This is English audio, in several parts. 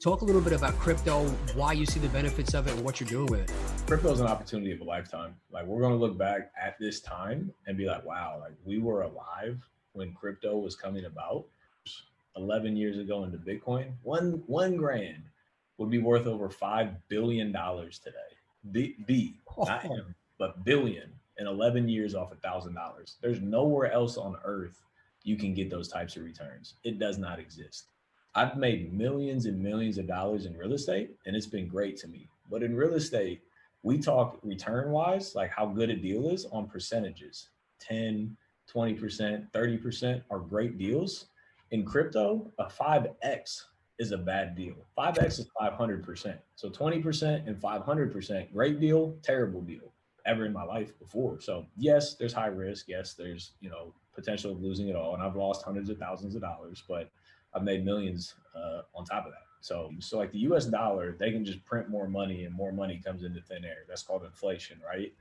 Talk a little bit about crypto, why you see the benefits of it, and what you're doing with it. Crypto is an opportunity of a lifetime. Like, we're going to look back at this time and be like, wow, like we were alive when crypto was coming about. 11 years ago into Bitcoin, one grand would be worth over $5 billion today. Not M, but billion in 11 years off $1,000. There's nowhere else on earth you can get those types of returns. It does not exist. I've made millions and millions of dollars in real estate, and it's been great to me. But in real estate, we talk return wise, like how good a deal is on percentages. 10, 20%, 30% are great deals. In crypto, a 5x is a bad deal. 5x is 500%. So 20% and 500%, great deal, terrible deal ever in my life before. So yes, there's high risk. Yes, there's, potential of losing it all. And I've lost hundreds of thousands of dollars, but I've made millions on top of that. So like the US dollar, they can just print more money and more money comes into thin air. That's called inflation, right?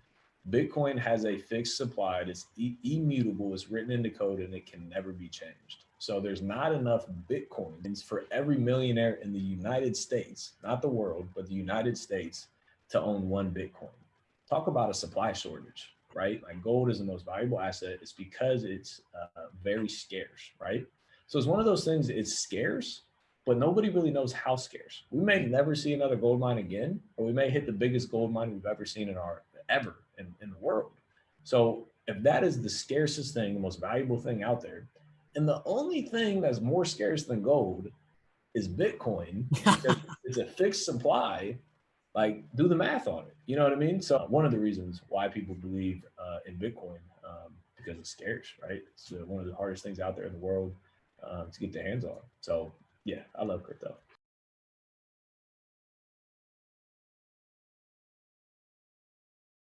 Bitcoin has a fixed supply. It's immutable. It's written into code and it can never be changed. So there's not enough Bitcoins for every millionaire in the United States, not the world, but the United States, to own one Bitcoin. Talk about a supply shortage, right? Like gold is the most valuable asset. It's because it's very scarce, right? So it's one of those things, it's scarce, but nobody really knows how scarce. We may never see another gold mine again, or we may hit the biggest gold mine we've ever seen in the world. So if that is the scarcest thing, the most valuable thing out there, and the only thing that's more scarce than gold is Bitcoin, because it's a fixed supply, like do the math on it. You know what I mean? So one of the reasons why people believe in Bitcoin, because it's scarce, right? It's one of the hardest things out there in the world to get their hands on. So yeah, I love crypto.